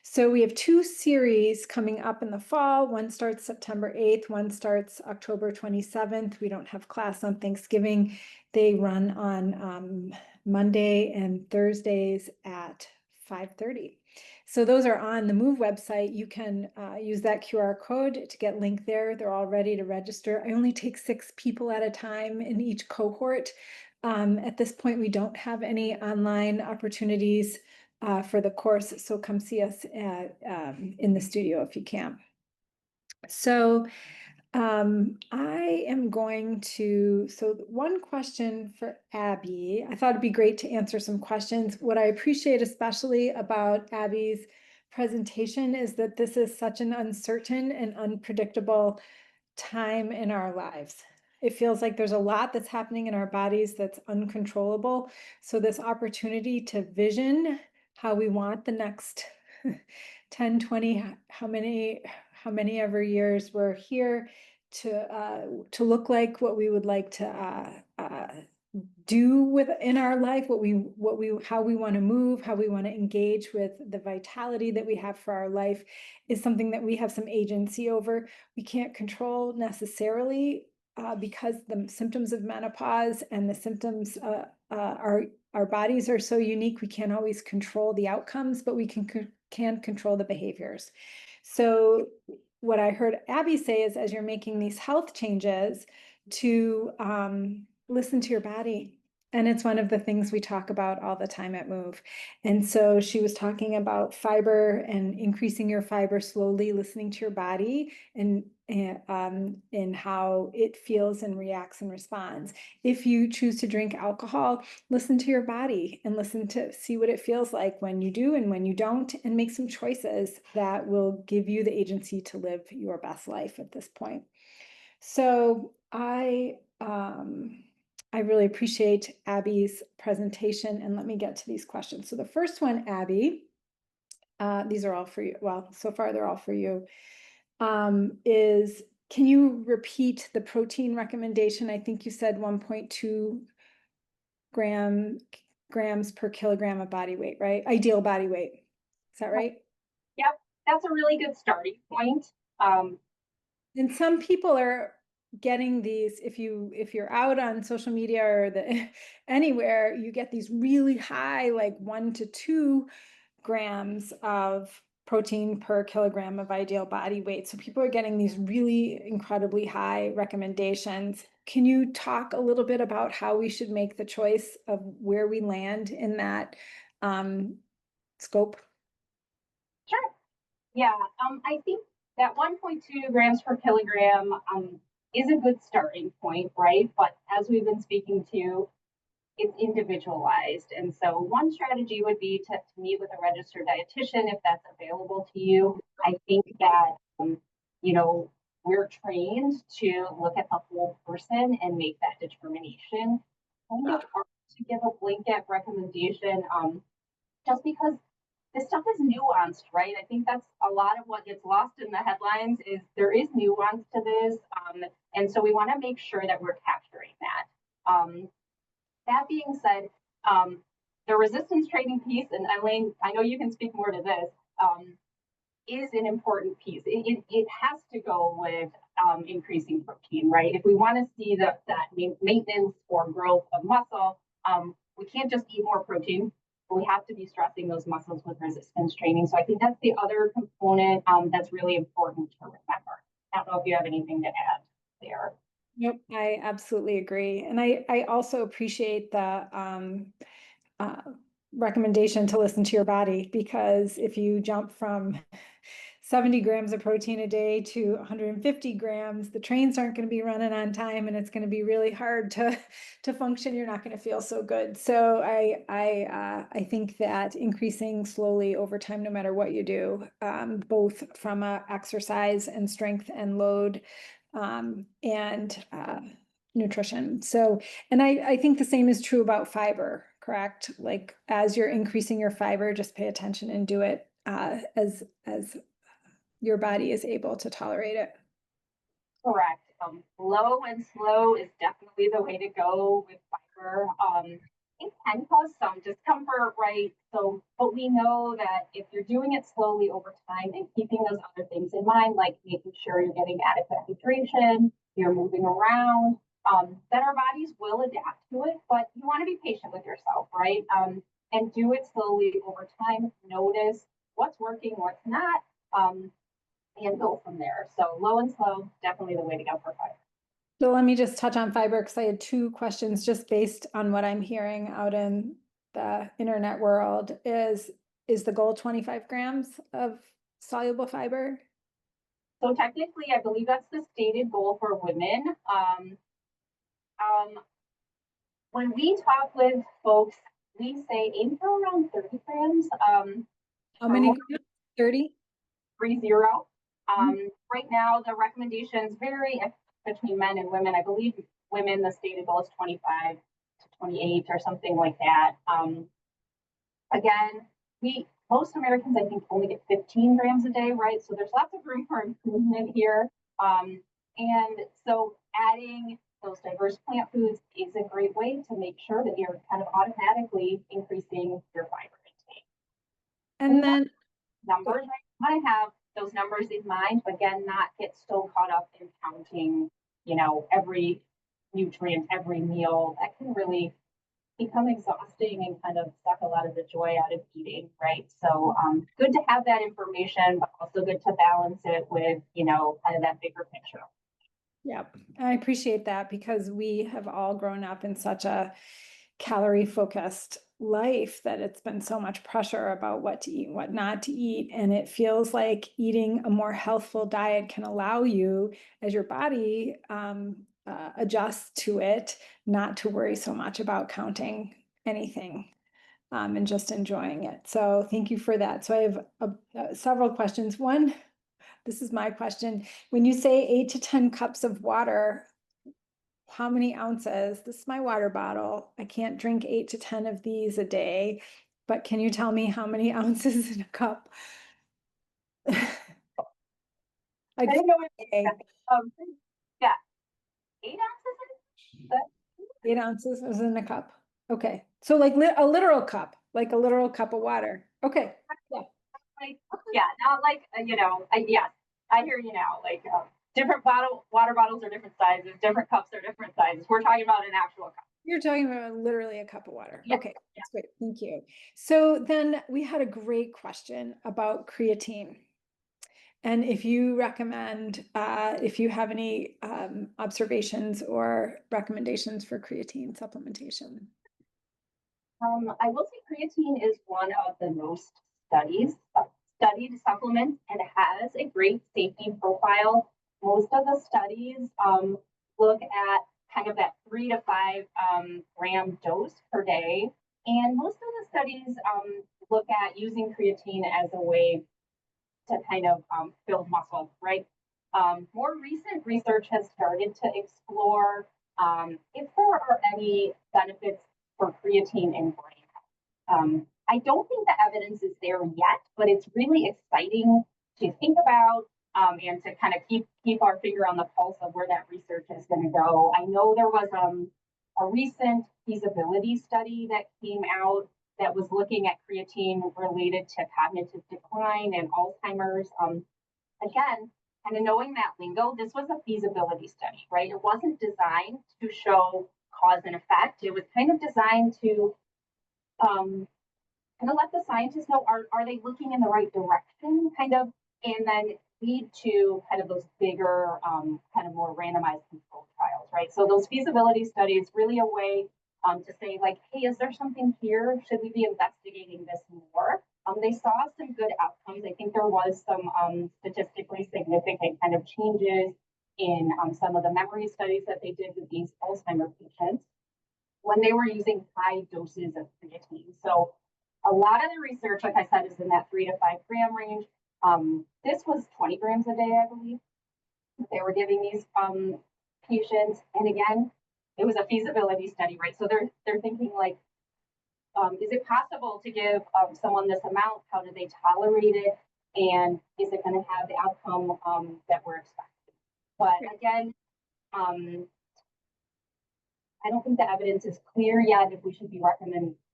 So we have 2 series coming up in the fall. One starts September 8th, one starts October 27th. We don't have class on Thanksgiving. They run on Monday and Thursdays at 5:30. So those are on the Move website. You can use that QR code to get linked there. They're all ready to register. I only take 6 people at a time in each cohort. At this point, we don't have any online opportunities for the course, so come see us in the studio if you can. So I am going to, so one question for Abby. I thought it'd be great to answer some questions. What I appreciate especially about Abby's presentation is that this is such an uncertain and unpredictable time in our lives. It feels like there's a lot that's happening in our bodies that's uncontrollable. So this opportunity to vision how we want the next 10, 20, how many ever years we're here to look like, what we would like to do with in our life, how we want to move, how we want to engage with the vitality that we have for our life is something that we have some agency over. We can't control necessarily because the symptoms of menopause and the symptoms our bodies are so unique. We can't always control the outcomes, but we can control the behaviors. So what I heard Abby say is, as you're making these health changes, to listen to your body. And it's one of the things we talk about all the time at Move. And so she was talking about fiber and increasing your fiber slowly, listening to your body and how it feels and reacts and responds. If you choose to drink alcohol, listen to your body and listen to see what it feels like when you do and when you don't, and make some choices that will give you the agency to live your best life at this point. So I really appreciate Abby's presentation, and let me get to these questions. So the first one, Abby, these are all for you. Well, so far they're all for you. Is can you repeat the protein recommendation? I think you said 1.2 grams per kilogram of body weight, right? Ideal body weight. Is that right? Yep, that's a really good starting point. And some people are getting these, if you're out on social media or anywhere, you get these really high, like 1 to 2 grams of protein per kilogram of ideal body weight. So people are getting these really incredibly high recommendations. Can you talk a little bit about how we should make the choice of where we land in that scope? Sure. Yeah, I think that 1.2 grams per kilogram is a good starting point, right? But as we've been speaking to, it's individualized. And so one strategy would be to meet with a registered dietitian if that's available to you. I think that, you know, we're trained to look at the whole person and make that determination. Kind of hard to give a blanket recommendation just because this stuff is nuanced, right? I think that's a lot of what gets lost in the headlines is there is nuance to this. And so we want to make sure that we're capturing that. That being said, the resistance training piece, and Elaine, I know you can speak more to this, is an important piece. It has to go with increasing protein, right? If we want to see that maintenance or growth of muscle, we can't just eat more protein. We have to be stressing those muscles with resistance training. So I think that's the other component that's really important to remember. I don't know if you have anything to add there. Yep, I absolutely agree. And I also appreciate the recommendation to listen to your body, because if you jump from 70 grams of protein a day to 150 grams, the trains aren't going to be running on time, and it's going to be really hard to function. You're not going to feel so good. So I think that increasing slowly over time, no matter what you do, both from a exercise and strength and load, and nutrition. So, and I think the same is true about fiber, correct? Like, as you're increasing your fiber, just pay attention and do it as your body is able to tolerate it. Correct. Low and slow is definitely the way to go with fiber. It can cause some discomfort, right? So, but we know that if you're doing it slowly over time and keeping those other things in mind, like making sure you're getting adequate hydration, you're moving around, that our bodies will adapt to it. But you want to be patient with yourself, right? And do it slowly over time. Notice what's working, what's not. And go from there. So low and slow, definitely the way to go for fiber. So let me just touch on fiber, because I had two questions just based on what I'm hearing out in the internet world. Is the goal 25 grams of soluble fiber? So technically, I believe that's the stated goal for women. When we talk with folks, we say aim for around 30 grams. How many grams? 30? 30. Right now, the recommendations vary between men and women. I believe women, the stated goal is 25 to 28 or something like that. Again, most Americans, I think, only get 15 grams a day, right? So there's lots of room for improvement here. And so adding those diverse plant foods is a great way to make sure that you're kind of automatically increasing your fiber intake. And then numbers, right? You want to have those numbers in mind, but again, not get so caught up in counting, every nutrient, every meal. That can really become exhausting and kind of suck a lot of the joy out of eating, right? So good to have that information, but also good to balance it with, kind of that bigger picture. Yep, I appreciate that, because we have all grown up in such a calorie focused life that it's been so much pressure about what to eat, what not to eat. And it feels like eating a more healthful diet can allow you, as your body adjusts to it, not to worry so much about counting anything, and just enjoying it. So thank you for that. So I have several questions. One, this is my question. When you say 8 to 10 cups of water, how many ounces? This is my water bottle. I can't drink 8 to 10 of these a day, but can you tell me how many ounces in a cup? I didn't know it. Yeah, 8 ounces. 8 ounces is in a cup. Okay, so like a literal cup, like a literal cup of water. Okay, yeah. Yeah, not like yes, I hear you now. Like different water bottles are different sizes, different cups are different sizes. We're talking about an actual cup. You're talking about literally a cup of water. Yeah. Okay, that's great. Thank you. So then we had a great question about creatine. And if you recommend, if you have any observations or recommendations for creatine supplementation. I will say creatine is one of the most studied supplements, and it has a great safety profile. Most of the studies look at kind of that 3 to 5 gram dose per day, and most of the studies look at using creatine as a way to kind of build muscle, right? More recent research has started to explore if there are any benefits for creatine in brain health. I don't think the evidence is there yet, but it's really exciting to think about and to kind of keep our finger on the pulse of where that research is going to go. I know there was a recent feasibility study that came out that was looking at creatine related to cognitive decline and Alzheimer's. Again, kind of knowing that lingo, this was a feasibility study, right? It wasn't designed to show cause and effect. It was kind of designed to kind of let the scientists know, are they looking in the right direction, kind of, and then lead to kind of those bigger, kind of more randomized controlled trials, right? So those feasibility studies really a way to say like, hey, is there something here? Should we be investigating this more? They saw some good outcomes. I think there was some statistically significant kind of changes in some of the memory studies that they did with these Alzheimer's patients when they were using high doses of creatine. So a lot of the research, like I said, is in that 3 to 5 gram range. This was 20 grams a day, I believe. They were giving these patients, and again, it was a feasibility study, right? So they're thinking like, is it possible to give someone this amount? How do they tolerate it? And is it going to have the outcome that we're expecting? But again, I don't think the evidence is clear yet if we should be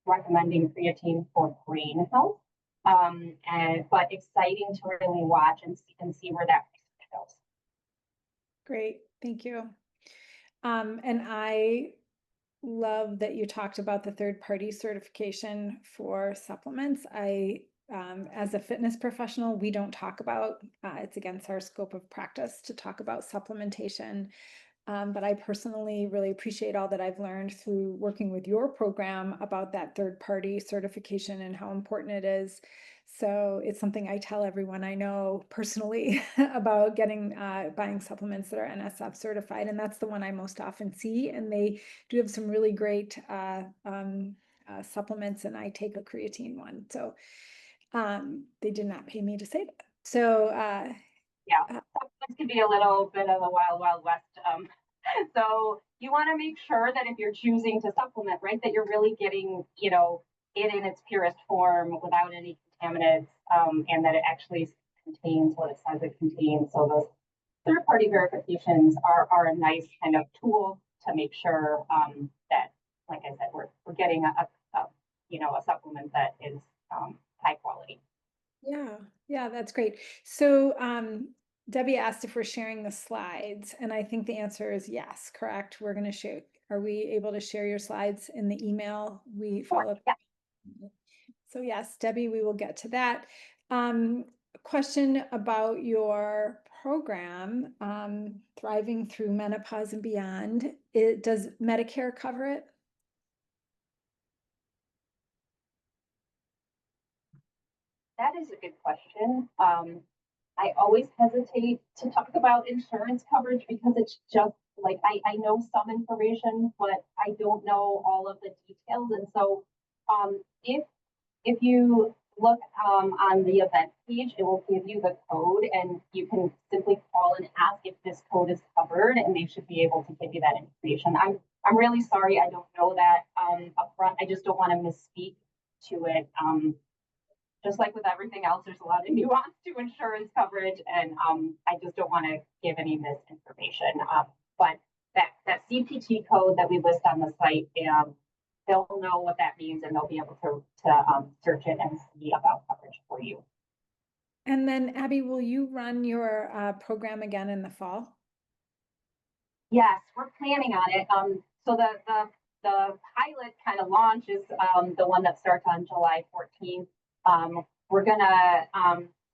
recommending creatine for brain health. But exciting to really watch and see where that research goes. Great, thank you. And I love that you talked about the third-party certification for supplements. As a fitness professional, we don't talk about, it's against our scope of practice to talk about supplementation. But I personally really appreciate all that I've learned through working with your program about that third-party certification and how important it is. So it's something I tell everyone I know personally about buying supplements that are NSF certified, and that's the one I most often see. And they do have some really great supplements, and I take a creatine one. So they did not pay me to say that. So yeah, supplements can be a little bit of a wild, wild west. So you want to make sure that if you're choosing to supplement, right, that you're really getting, it in its purest form without any contaminants, and that it actually contains what it says it contains. So those third-party verifications are a nice kind of tool to make sure that, like I said, we're getting a supplement that is high quality. Yeah, that's great. So Debbie asked if we're sharing the slides, and I think the answer is yes, correct? We're going to share. Are we able to share your slides in the email we follow up? Yeah. So yes, Debbie, we will get to that. Question about your program, Thriving Through Menopause and Beyond. Does Medicare cover it? That is a good question. I always hesitate to talk about insurance coverage because it's just like I know some information, but I don't know all of the details. And so if you look on the event page, it will give you the code, and you can simply call and ask if this code is covered, and they should be able to give you that information. I'm really sorry I don't know that up front. I just don't want to misspeak to it. Just like with everything else, there's a lot of nuance to insurance coverage, and I just don't want to give any misinformation. But that CPT code that we list on the site, they'll know what that means, and they'll be able to search it and see about coverage for you. And then, Abby, will you run your program again in the fall? Yes, we're planning on it. So the pilot kind of launch is the one that starts on July 14th. We're gonna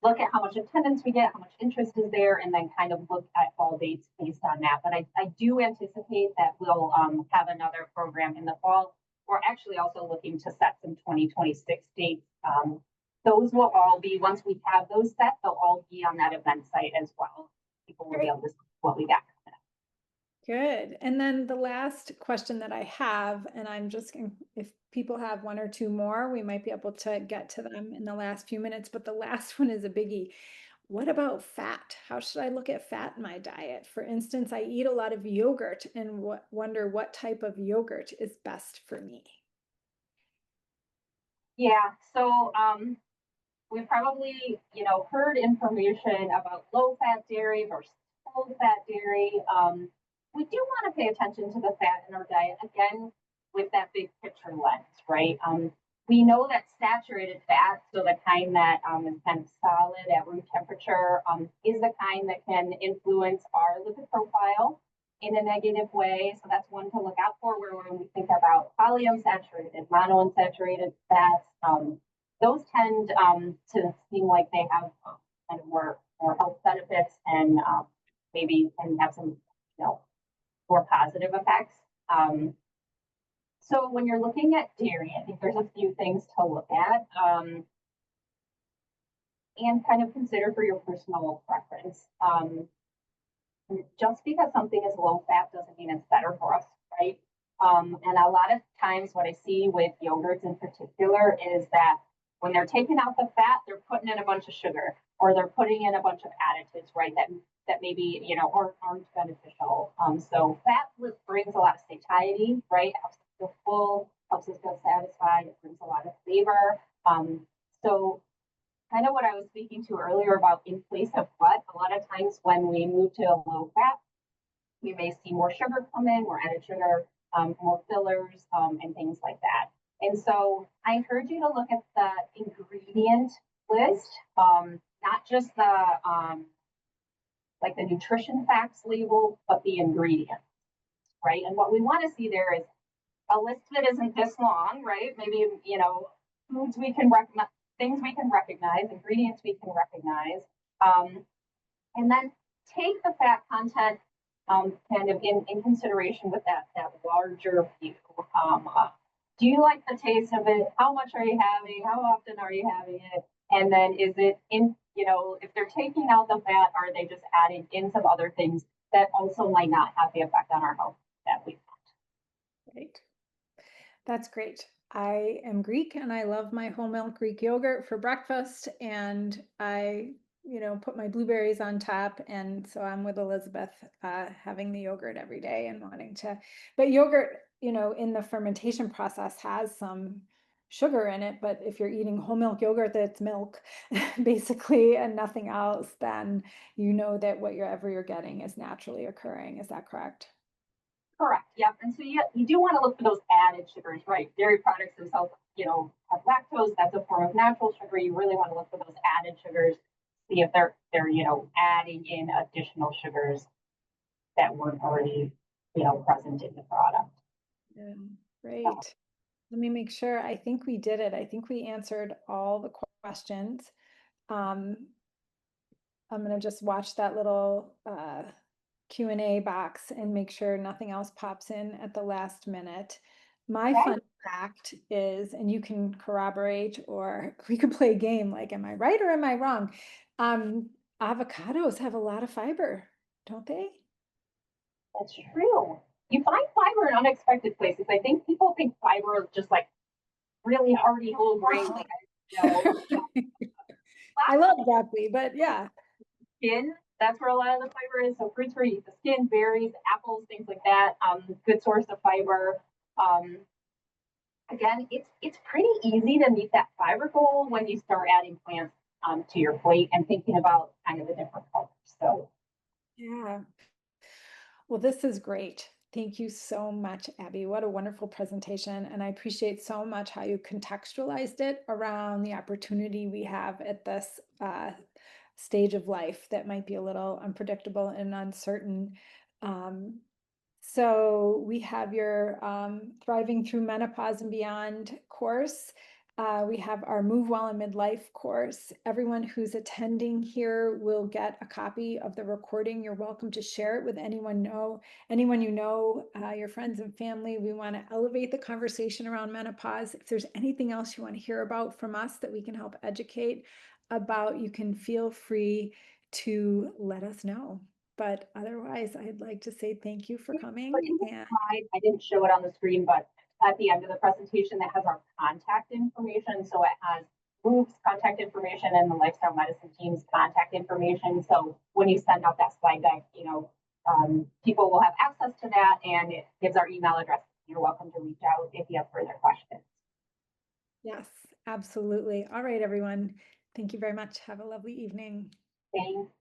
look at how much attendance we get, how much interest is there, and then kind of look at fall dates based on that. But I do anticipate that we'll have another program in the fall. We're actually also looking to set some 2026 dates. Those will all be, once we have those set, they'll all be on that event site as well. People will be able to see what we got. Good. And then the last question that I have, and I'm just going, if people have one or two more, we might be able to get to them in the last few minutes, but the last one is a biggie. What about fat? How should I look at fat in my diet? For instance, I eat a lot of yogurt and wonder what type of yogurt is best for me. Yeah, so we've probably, heard information about low-fat dairy versus full-fat dairy. We do want to pay attention to the fat in our diet, again, with that big picture lens, right? We know that saturated fat, so the kind that is kind of solid at room temperature, is the kind that can influence our lipid profile in a negative way. So that's one to look out for, where when we think about polyunsaturated, monounsaturated fats, those tend to seem like they have kind of more health benefits, and maybe can have some, more positive effects. So when you're looking at dairy, I think there's a few things to look at and kind of consider for your personal preference. Just because something is low fat doesn't mean it's better for us, right? And a lot of times, what I see with yogurts in particular is that when they're taking out the fat, they're putting in a bunch of sugar or they're putting in a bunch of additives, right? That maybe aren't beneficial. So fat brings a lot of satiety, right? Helps us feel full, helps us feel satisfied. It brings a lot of flavor. So kind of what I was speaking to earlier about in place of what, a lot of times when we move to a low fat, we may see more sugar come in, more added sugar, more fillers, and things like that. And so I encourage you to look at the ingredient list, not just like the nutrition facts label, but the ingredients, right? And what we want to see there is a list that isn't this long, right? Maybe, foods we can recognize, things we can recognize, ingredients we can recognize, and then take the fat content kind of in consideration with that larger view. Do you like the taste of it? How much are you having? How often are you having it? And then is it if they're taking out the fat, are they just adding in some other things that also might not have the effect on our health that we want? Right. That's great. I am Greek and I love my whole milk Greek yogurt for breakfast. And I, put my blueberries on top. And so I'm with Elizabeth, having the yogurt every day and wanting to, but yogurt, in the fermentation process has some sugar in it. But if you're eating whole milk yogurt, that's milk basically, and nothing else, then you know that whatever you're getting is naturally occurring. Is that correct? Correct. Yep. And so you do want to look for those added sugars, right? Dairy products themselves, have lactose. That's a form of natural sugar. You really want to look for those added sugars, see if they're adding in additional sugars that weren't already present in the product. Yeah, So, great. Let me make sure. I think we did it. I think we answered all the questions. Um, I'm going to just watch that little Q&A box and make sure nothing else pops in at the last minute. My okay. fun fact is, and you can corroborate or we could play a game like, am I right or am I wrong? Avocados have a lot of fiber, don't they? That's true. You find fiber in unexpected places. I think people think fiber is just like really hearty whole grain. I love broccoli, but yeah. Skin. That's where a lot of the fiber is. So fruits where you eat the skin, berries, apples, things like that. Good source of fiber. Um, Again, it's pretty easy to meet that fiber goal when you start adding plants to your plate and thinking about kind of the different colors. So Yeah. Well, this is great. Thank you so much, Abby. What a wonderful presentation. And I appreciate so much how you contextualized it around the opportunity we have at this stage of life that might be a little unpredictable and uncertain. Um, so we have your Thriving Through Menopause and Beyond course. We have our Move Well in Midlife course. Everyone who's attending here will get a copy of the recording. You're welcome to share it with anyone you know, your friends and family. We want to elevate the conversation around menopause. If there's anything else you want to hear about from us that we can help educate about, you can feel free to let us know. But otherwise, I'd like to say thank you for but coming. in the And slide, I didn't show it on the screen, but at the end of the presentation, that has our contact information. So it has Move's contact information and the lifestyle medicine team's contact information. So when you send out that slide deck, people will have access to that, and it gives our email address. You're welcome to reach out if you have further questions. yes, absolutely. All right, everyone. Thank you very much. Have a lovely evening. Thanks.